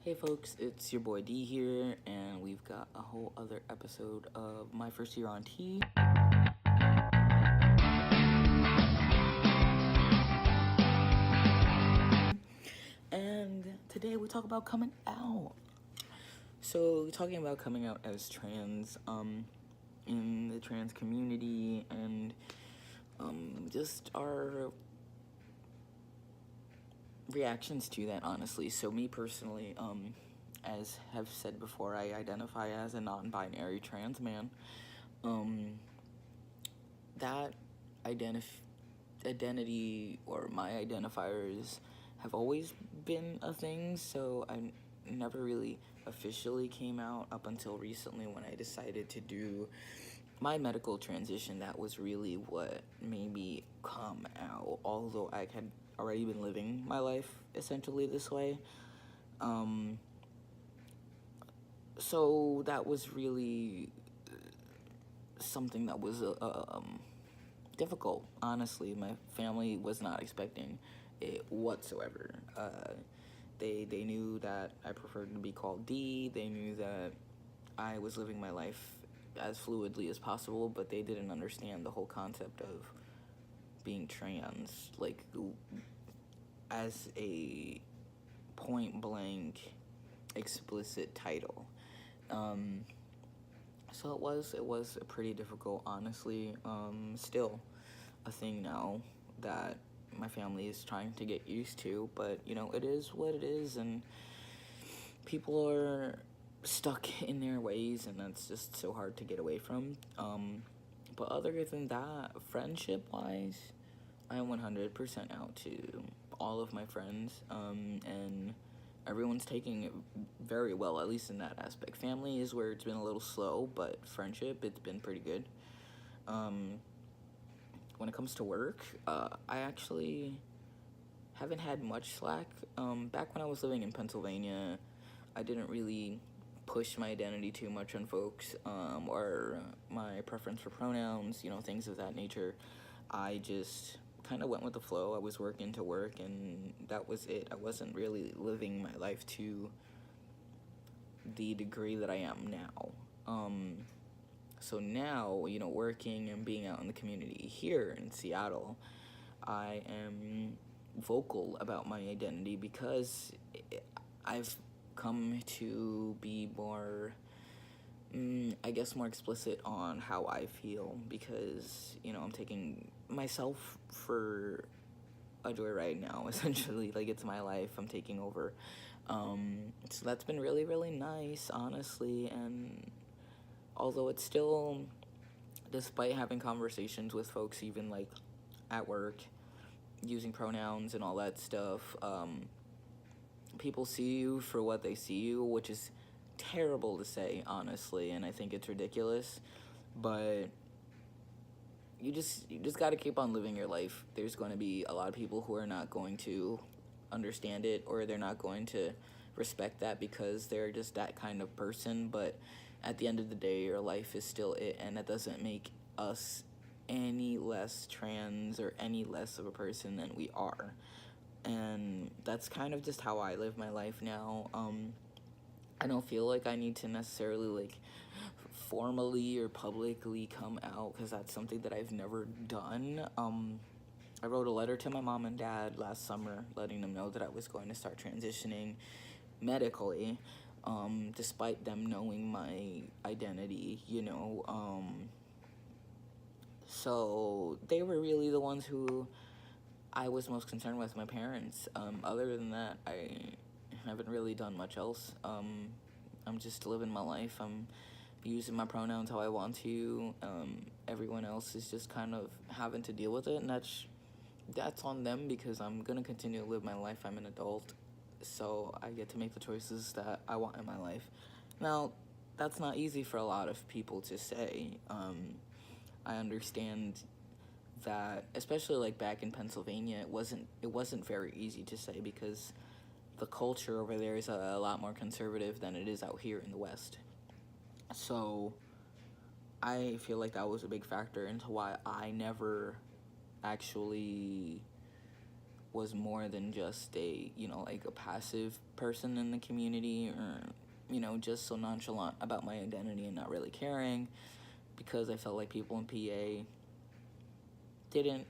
Hey folks, it's your boy D here, and we've got a whole other episode of My First Year on T. And today we talk about coming out. So, talking about coming out as trans, in the trans community, and just our reactions to that, honestly. So me personally, as have said before, I identify as a non-binary trans man. That identity or my identifiers have always been a thing, so I never really officially came out up until recently when I decided to do my medical transition. That was really what made me come out, although I had already been living my life essentially this way. So that was really something that was difficult, honestly. My family was not expecting it whatsoever. They knew that I preferred to be called D. They knew that I was living my life as fluidly as possible, but they didn't understand the whole concept of being trans, like, as a point-blank, explicit title. So it was pretty difficult, honestly. Still a thing now that my family is trying to get used to, but it is what it is, and people are stuck in their ways, and that's just so hard to get away from. But other than that, friendship wise, I am 100% out to all of my friends, and everyone's taking it very well, at least in that aspect. Family is where it's been a little slow, but friendship, it's been pretty good. When it comes to work, I actually haven't had much slack. Back when I was living in Pennsylvania, I didn't really push my identity too much on folks, or my preference for pronouns, things of that nature. I just kind of went with the flow. I was working to work, and that was it. I wasn't really living my life to the degree that I am now. So now, working and being out in the community here in Seattle, I am vocal about my identity because I've come to be more, I guess, more explicit on how I feel, because, I'm taking myself for a joyride now, essentially. Like, it's my life, I'm taking over. So that's been really, really nice, honestly, and although it's still, despite having conversations with folks, even, like, at work, using pronouns and all that stuff, people see you for what they see you, which is terrible to say, honestly, and I think it's ridiculous, but you just got to keep on living your life. There's going to be a lot of people who are not going to understand it, or they're not going to respect that because they're just that kind of person, but at the end of the day, your life is still it, and that doesn't make us any less trans or any less of a person than we are. And that's kind of just how I live my life now. I don't feel like I need to necessarily, like, formally or publicly come out, because that's something that I've never done. I wrote a letter to my mom and dad last summer letting them know that I was going to start transitioning medically, despite them knowing my identity, so they were really the ones who I was most concerned with, my parents. Other than that, I haven't really done much else. I'm just living my life. I'm using my pronouns how I want to. Everyone else is just kind of having to deal with it, and that's on them, because I'm gonna continue to live my life. I'm an adult, so I get to make the choices that I want in my life. Now, that's not easy for a lot of people to say. I understand that, especially like back in Pennsylvania, it wasn't very easy to say, because the culture over there is a lot more conservative than it is out here in the West. So I feel like that was a big factor into why I never actually was more than just a, like a passive person in the community, or, just so nonchalant about my identity and not really caring, because I felt like people in PA didn't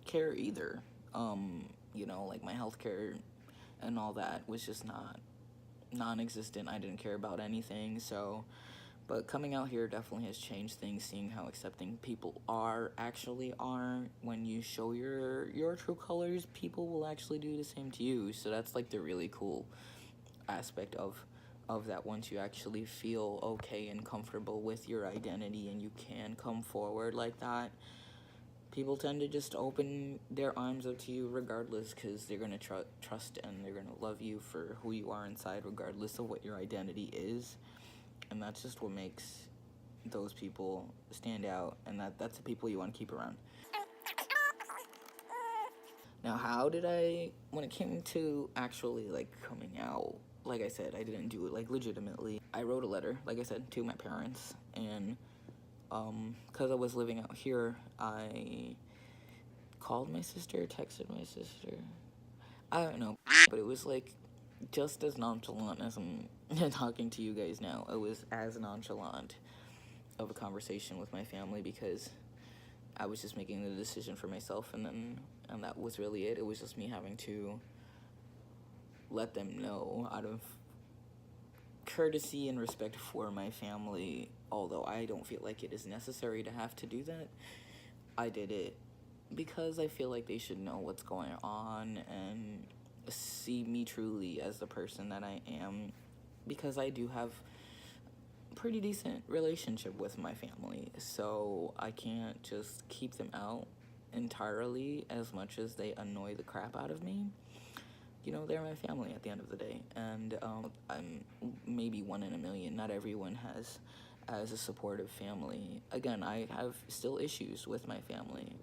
care either. Like my healthcare and all that was just non-existent. I didn't care about anything. So, but coming out here definitely has changed things, seeing how accepting people actually are. When you show your true colors, people will actually do the same to you. So that's like the really cool aspect of that. Once you actually feel okay and comfortable with your identity and you can come forward like that, people tend to just open their arms up to you regardless, because they're going to trust and they're going to love you for who you are inside, regardless of what your identity is. And that's just what makes those people stand out, and that's the people you want to keep around. Now, how did when it came to actually, like, coming out, like I said, I didn't do it, like, legitimately. I wrote a letter, like I said, to my parents, and because I was living out here, I called my sister, texted my sister, I don't know, but it was like just as nonchalant as I'm talking to you guys now. It was as nonchalant of a conversation with my family, because I was just making the decision for myself, and that was really it. It was just me having to let them know, out of courtesy and respect for my family, although I don't feel like it is necessary to have to do that. I did it because I feel like they should know what's going on and see me truly as the person that I am, because I do have a pretty decent relationship with my family, so I can't just keep them out entirely. As much as they annoy the crap out of me, they're my family at the end of the day, and I'm maybe one in a million. Not everyone has as a supportive family. Again, I have still issues with my family.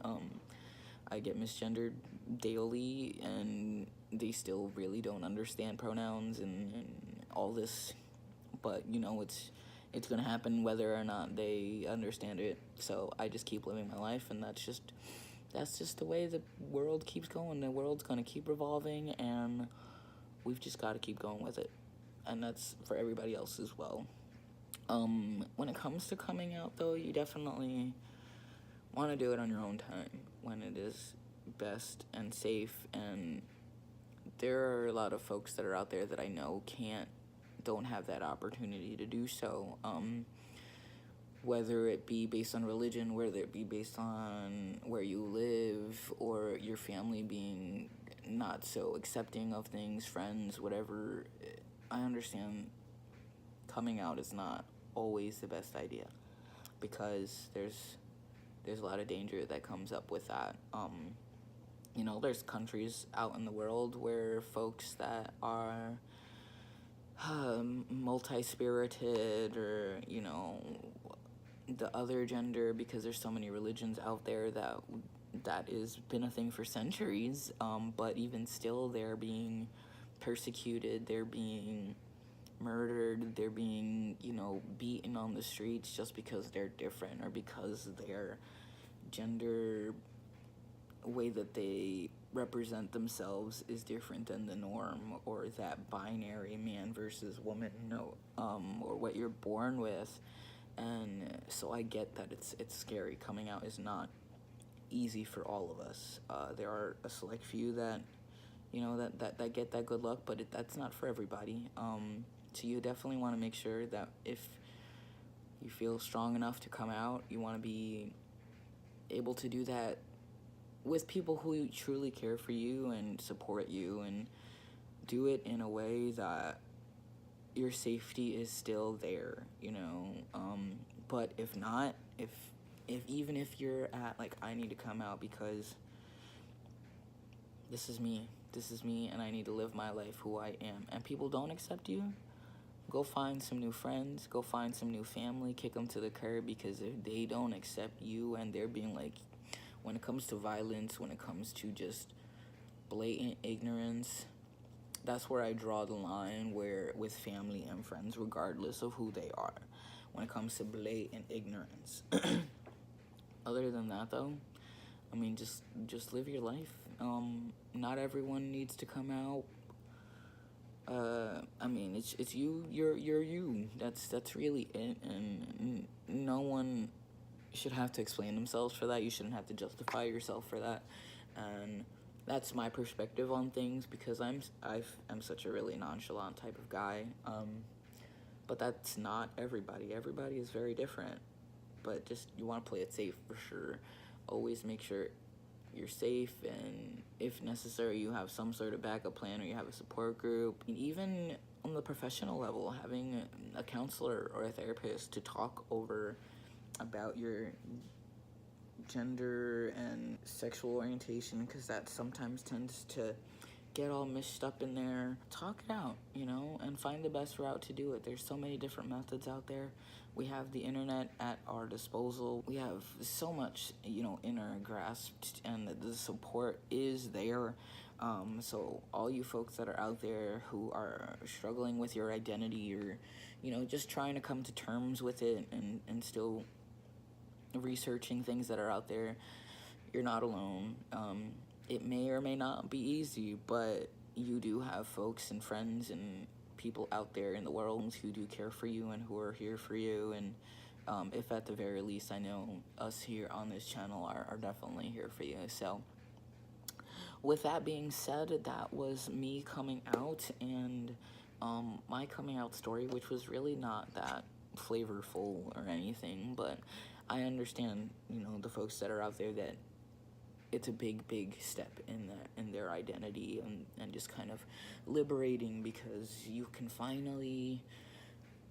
I get misgendered daily, and they still really don't understand pronouns and all this. But, it's going to happen whether or not they understand it. So I just keep living my life, and that's just the way the world keeps going. The world's going to keep revolving, and we've just got to keep going with it. And that's for everybody else as well. When it comes to coming out, though, you definitely want to do it on your own time, when it is best and safe. And there are a lot of folks that are out there that I know don't have that opportunity to do so. Whether it be based on religion, whether it be based on where you live, or your family being not so accepting of things, friends, whatever. I understand coming out is not always the best idea, because there's a lot of danger that comes up with that. There's countries out in the world where folks that are multi-spirited, or, the other gender, because there's so many religions out there that has been a thing for centuries, but even still, they're being persecuted, they're being murdered, they're being, beaten on the streets just because they're different, or because their gender way that they represent themselves is different than the norm, or that binary man versus woman, or what you're born with. And so I get that it's scary. Coming out is not easy for all of us. There are a select few that that get that good luck, but that's not for everybody. So you definitely want to make sure that if you feel strong enough to come out, you want to be able to do that with people who truly care for you and support you, and do it in a way that your safety is still there, but if not, if even if you're at, like, I need to come out because this is me, and I need to live my life who I am, and people don't accept you, go find some new friends, go find some new family, kick them to the curb, because if they don't accept you, and they're being like, when it comes to violence, when it comes to just blatant ignorance, that's where I draw the line, where with family and friends, regardless of who they are, when it comes to blatant ignorance. Other than that, though, I mean, just live your life. Not everyone needs to come out. I mean, it's you. You're you. That's really it. And no one should have to explain themselves for that. You shouldn't have to justify yourself for that. And that's my perspective on things, because I'm such a really nonchalant type of guy. But that's not everybody. Everybody is very different. But just, you want to play it safe for sure. Always make sure you're safe, and if necessary, you have some sort of backup plan, or you have a support group. And even on the professional level, having a counselor or a therapist to talk over about your gender and sexual orientation, because that sometimes tends to get all mixed up in there. Talk it out, and find the best route to do it. There's so many different methods out there. We have the internet at our disposal. We have so much, in our grasp, and the support is there. So all you folks that are out there who are struggling with your identity, or, just trying to come to terms with it, and still researching things that are out there, you're not alone. It may or may not be easy, but you do have folks and friends and people out there in the world who do care for you and who are here for you. And if at the very least, I know us here on this channel are definitely here for you. So with that being said, that was me coming out, and my coming out story, which was really not that flavorful or anything, but I understand, the folks that are out there, that it's a big step in their identity, and just kind of liberating, because you can finally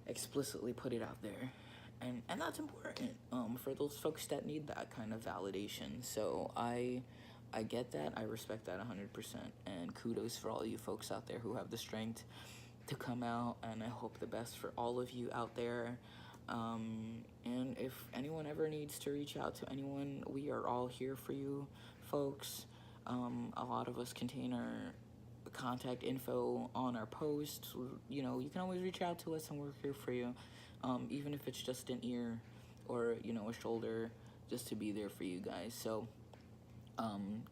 explicitly put it out there, and that's important for those folks that need that kind of validation. So I get that, I respect that 100%, and kudos for all you folks out there who have the strength to come out, and I hope the best for all of you out there. And if anyone ever needs to reach out to anyone, we are all here for you, folks. A lot of us contain our contact info on our posts. You can always reach out to us, and we're here for you. Even if it's just an ear or, a shoulder, just to be there for you guys. So,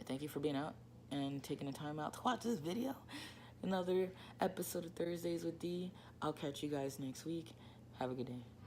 thank you for being out and taking the time out to watch this video. Another episode of Thursdays with D. I'll catch you guys next week. Have a good day.